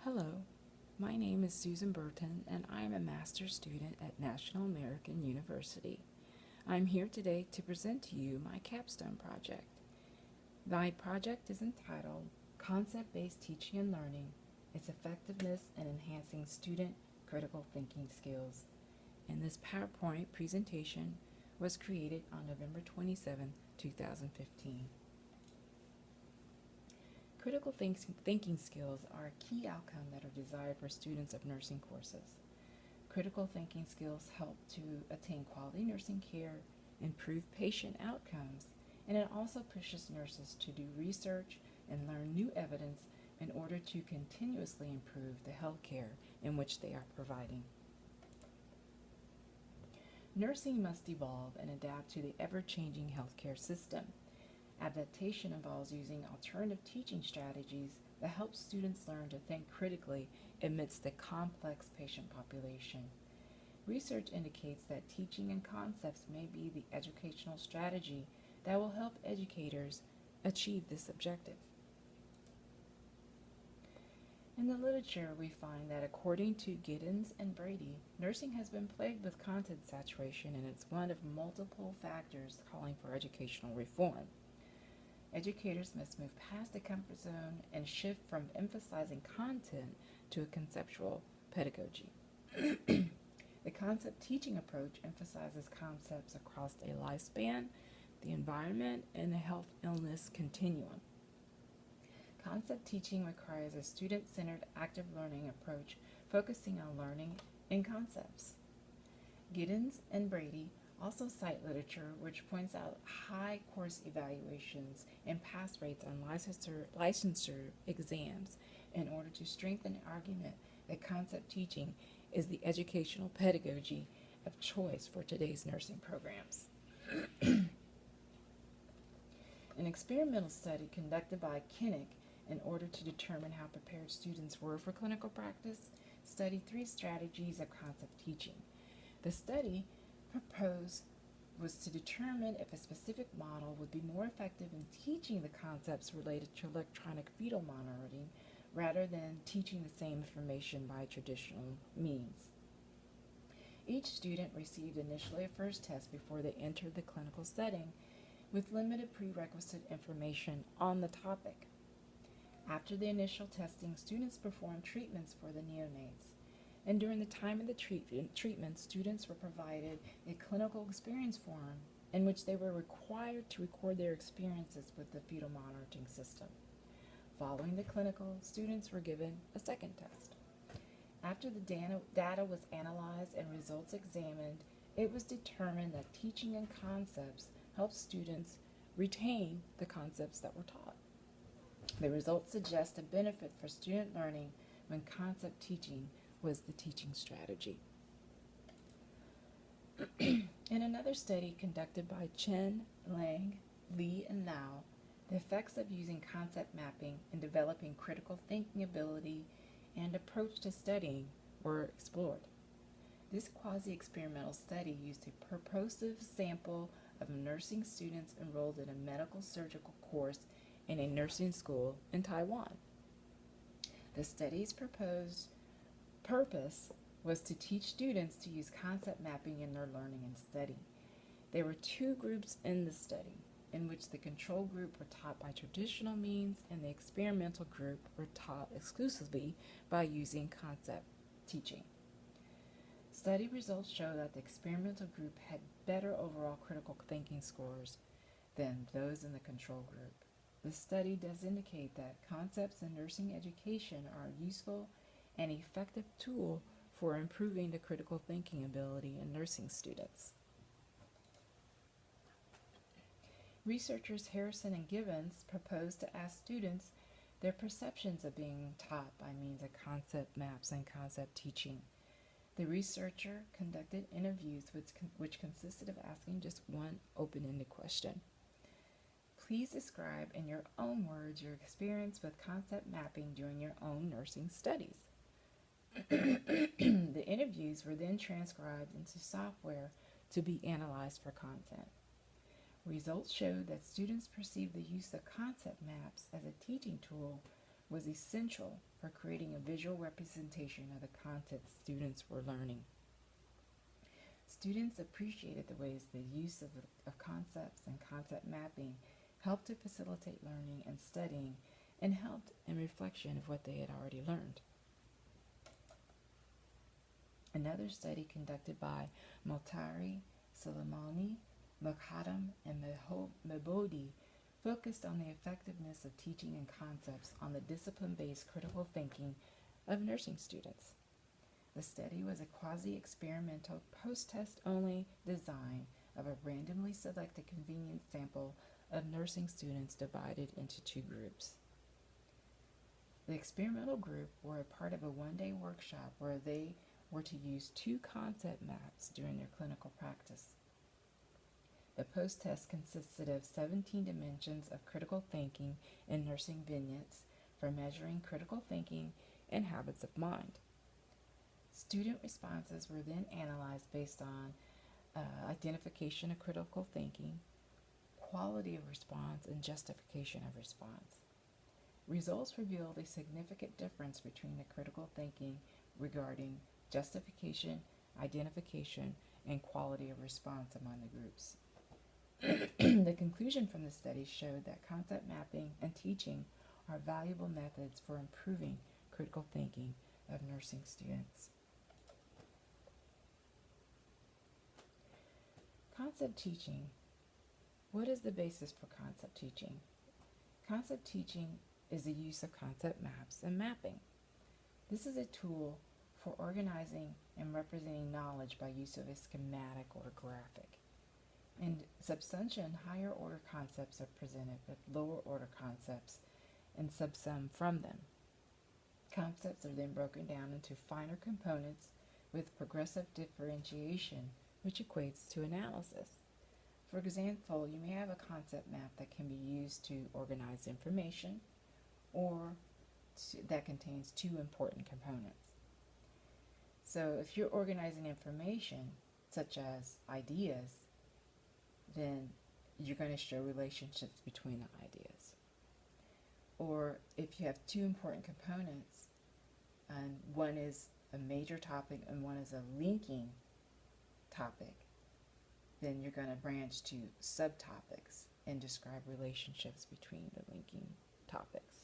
Hello, my name is Susan Burton, and I am a master's student at National American University. I'm here today to present to you my capstone project. My project is entitled Concept-Based Teaching and Learning, Its Effectiveness in Enhancing Student Critical Thinking Skills. And this PowerPoint presentation was created on November 27, 2015. Critical thinking skills are a key outcome that are desired for students of nursing courses. Critical thinking skills help to attain quality nursing care, improve patient outcomes, and it also pushes nurses to do research and learn new evidence in order to continuously improve the health care in which they are providing. Nursing must evolve and adapt to the ever-changing healthcare system. Adaptation involves using alternative teaching strategies that help students learn to think critically amidst the complex patient population. Research indicates that teaching and concepts may be the educational strategy that will help educators achieve this objective. In the literature, we find that according to Giddens and Brady, nursing has been plagued with content saturation, and it's one of multiple factors calling for educational reform. Educators must move past the comfort zone and shift from emphasizing content to a conceptual pedagogy. The concept teaching approach emphasizes concepts across a lifespan, the environment, and the health-illness continuum. Concept teaching requires a student-centered active learning approach focusing on learning in concepts. Giddens and Brady also cite literature which points out high course evaluations and pass rates on licensure exams in order to strengthen the argument that concept teaching is the educational pedagogy of choice for today's nursing programs. An experimental study conducted by Kinnick in order to determine how prepared students were for clinical practice studied 3 strategies of concept teaching. The study proposed was to determine if a specific model would be more effective in teaching the concepts related to electronic fetal monitoring rather than teaching the same information by traditional means. Each student received initially a first test before they entered the clinical setting with limited prerequisite information on the topic. After the initial testing, students performed treatments for the neonates. And during the time of the treatment, students were provided a clinical experience form in which they were required to record their experiences with the fetal monitoring system. Following the clinical, students were given a second test. After the data was analyzed and results examined, it was determined that teaching and concepts helped students retain the concepts that were taught. The results suggest a benefit for student learning when concept teaching was the teaching strategy. In another study conducted by Chen, Lang, Li, and Lau, the effects of using concept mapping in developing critical thinking ability and approach to studying were explored. This quasi-experimental study used a purposive sample of nursing students enrolled in a medical surgical course in a nursing school in Taiwan. The study's purpose was to teach students to use concept mapping in their learning and study. There were 2 groups in the study, in which the control group were taught by traditional means and the experimental group were taught exclusively by using concept teaching. Study results show that the experimental group had better overall critical thinking scores than those in the control group. The study does indicate that concepts in nursing education are a useful and effective tool for improving the critical thinking ability in nursing students. Researchers Harrison and Gibbons proposed to ask students their perceptions of being taught by means of concept maps and concept teaching. The researcher conducted interviews which consisted of asking just one open-ended question. Please describe in your own words your experience with concept mapping during your own nursing studies. The interviews were then transcribed into software to be analyzed for content. Results showed that students perceived the use of concept maps as a teaching tool was essential for creating a visual representation of the content students were learning. Students appreciated the ways the use of concepts and concept mapping helped to facilitate learning and studying and helped in reflection of what they had already learned. Another study conducted by Motari, Soleimani, Moghadam, and Mebodi focused on the effectiveness of teaching and concepts on the discipline-based critical thinking of nursing students. The study was a quasi-experimental, post-test only design of a randomly selected convenient sample of nursing students divided into two groups. The experimental group were a part of a one-day workshop where they were to use two concept maps during their clinical practice. The post-test consisted of 17 dimensions of critical thinking in nursing vignettes for measuring critical thinking and habits of mind. Student responses were then analyzed based on identification of critical thinking, quality of response, and justification of response. Results revealed a significant difference between the critical thinking regarding justification, identification, and quality of response among the groups. The conclusion from the study showed that concept mapping and teaching are valuable methods for improving critical thinking of nursing students. Concept teaching. What is the basis for concept teaching? Concept teaching is the use of concept maps and mapping. This is a tool for organizing and representing knowledge by use of a schematic or graphic. In subsumption, higher order concepts are presented with lower order concepts and subsum from them. Concepts are then broken down into finer components with progressive differentiation, which equates to analysis. For example, you may have a concept map that can be used to organize information or that contains two important components. So if you're organizing information, such as ideas, then you're going to show relationships between the ideas. Or if you have two important components, and one is a major topic and one is a linking topic, then you're going to branch to subtopics and describe relationships between the linking topics.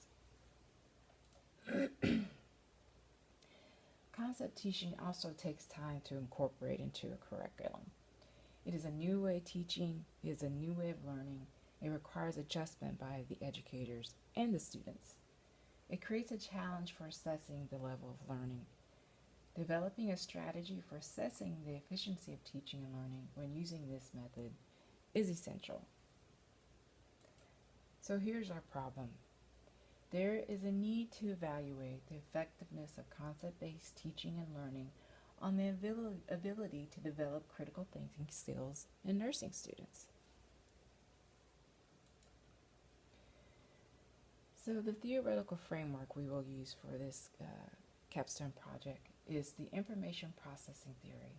Concept teaching also takes time to incorporate into a curriculum. It is a new way of teaching, it is a new way of learning. It requires adjustment by the educators and the students. It creates a challenge for assessing the level of learning. Developing a strategy for assessing the efficiency of teaching and learning when using this method is essential. So here's our problem. There is a need to evaluate the effectiveness of concept-based teaching and learning on the ability to develop critical thinking skills in nursing students. So the theoretical framework we will use for this Capstone project is the information processing theory.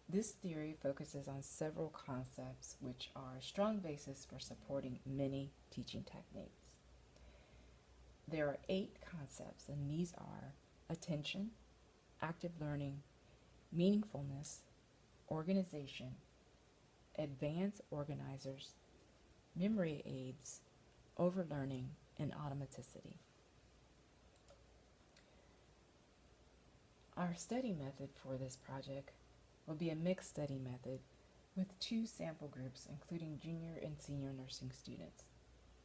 This theory focuses on several concepts which are a strong basis for supporting many teaching techniques. There are 8 concepts, and these are attention, active learning, meaningfulness, organization, advanced organizers, memory aids, overlearning, and automaticity. Our study method for this project will be a mixed study method with 2 sample groups, including junior and senior nursing students.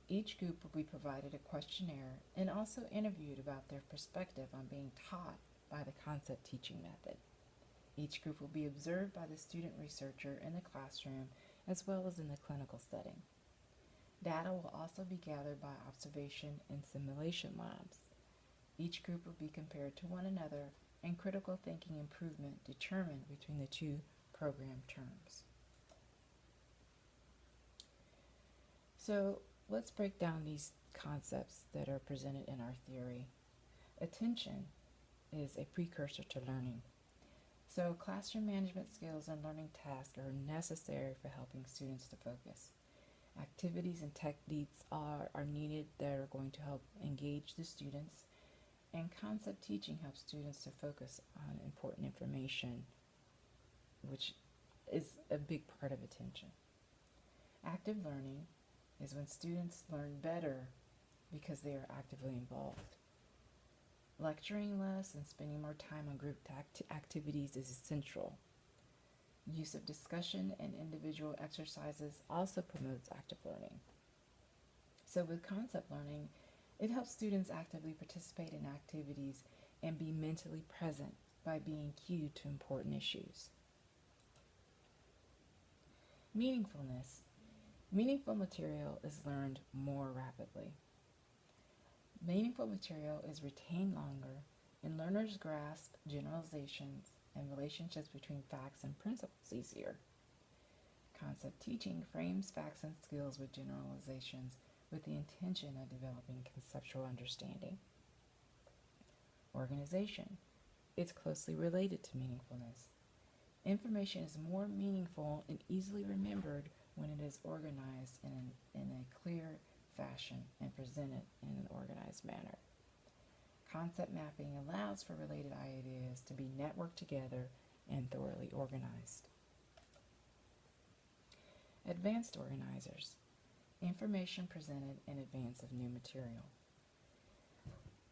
Each group will be provided a questionnaire and also interviewed about their perspective on being taught by the concept teaching method. Each group will be observed by the student researcher in the classroom as well as in the clinical setting. Data will also be gathered by observation in simulation labs. Each group will be compared to one another and critical thinking improvement determined between the 2 program terms. So let's break down these concepts that are presented in our theory. Attention is a precursor to learning. So classroom management skills and learning tasks are necessary for helping students to focus. Activities and techniques are needed that are going to help engage the students, and concept teaching helps students to focus on important information, which is a big part of attention. Active learning is when students learn better because they are actively involved. Lecturing less and spending more time on group activities is essential. Use of discussion and individual exercises also promotes active learning. So with concept learning, it helps students actively participate in activities and be mentally present by being cued to important issues. Meaningfulness. Meaningful material is learned more rapidly. Meaningful material is retained longer, and learners grasp generalizations and relationships between facts and principles easier. Concept teaching frames facts and skills with generalizations with the intention of developing conceptual understanding. Organization. It's closely related to meaningfulness. Information is more meaningful and easily remembered when it is organized in a clear fashion and presented in an organized manner. Concept mapping allows for related ideas to be networked together and thoroughly organized. Advanced organizers. Information presented in advance of new material.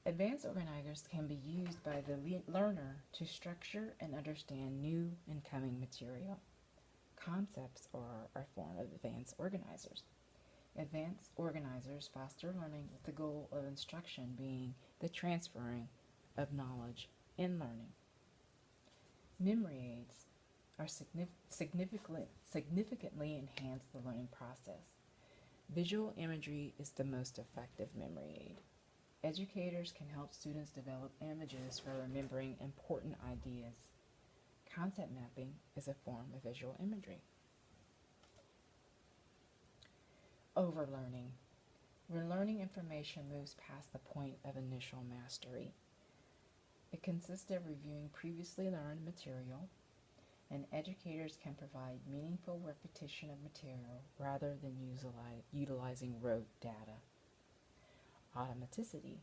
Advanced organizers can be used by the learner to structure and understand new incoming material. Concepts are a form of advanced organizers. Advanced organizers foster learning with the goal of instruction being the transferring of knowledge in learning. Memory aids are significantly enhance the learning process. Visual imagery is the most effective memory aid. Educators can help students develop images for remembering important ideas. Concept mapping is a form of visual imagery. Overlearning. When learning information moves past the point of initial mastery. It consists of reviewing previously learned material, and educators can provide meaningful repetition of material rather than utilizing rote data. Automaticity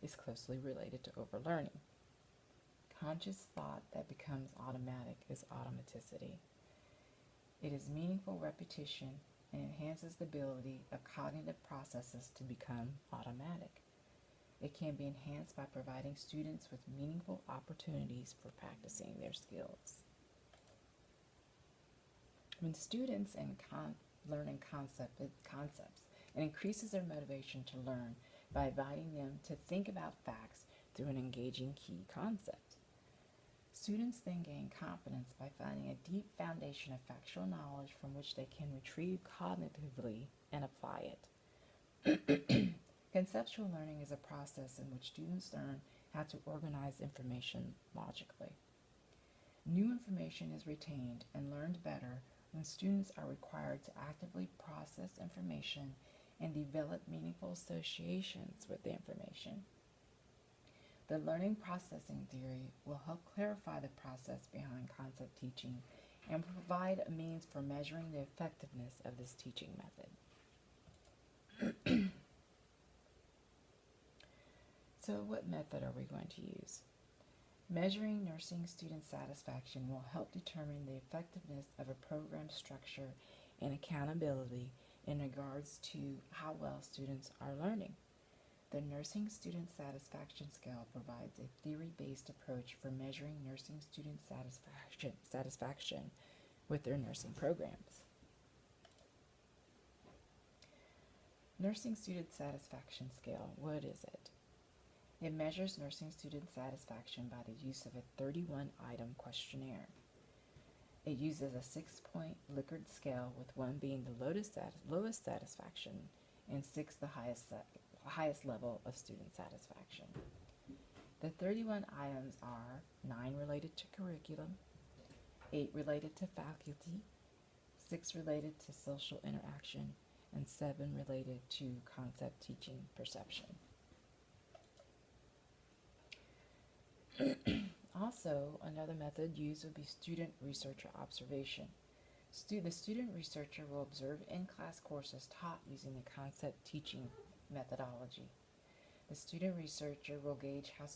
is closely related to overlearning. Conscious thought that becomes automatic is automaticity. It is meaningful repetition and enhances the ability of cognitive processes to become automatic. It can be enhanced by providing students with meaningful opportunities for practicing their skills. When students learn concepts, it increases their motivation to learn by inviting them to think about facts through an engaging key concept. Students then gain confidence by finding a deep foundation of factual knowledge from which they can retrieve cognitively and apply it. Conceptual learning is a process in which students learn how to organize information logically. New information is retained and learned better when students are required to actively process information and develop meaningful associations with the information. The learning processing theory will help clarify the process behind concept teaching and provide a means for measuring the effectiveness of this teaching method. So what method are we going to use? Measuring nursing student satisfaction will help determine the effectiveness of a program structure and accountability in regards to how well students are learning. The Nursing Student Satisfaction Scale provides a theory-based approach for measuring nursing student satisfaction with their nursing programs. Nursing Student Satisfaction Scale, what is it? It measures nursing student satisfaction by the use of a 31-item questionnaire. It uses a 6-point Likert scale, with 1 being the lowest satisfaction and 6 the highest level of student satisfaction. The 31 items are 9 related to curriculum, 8 related to faculty, 6 related to social interaction, and 7 related to concept teaching perception. Also, another method used would be student research or observation. The student researcher will observe in-class courses taught using the concept teaching methodology. The student researcher will gauge how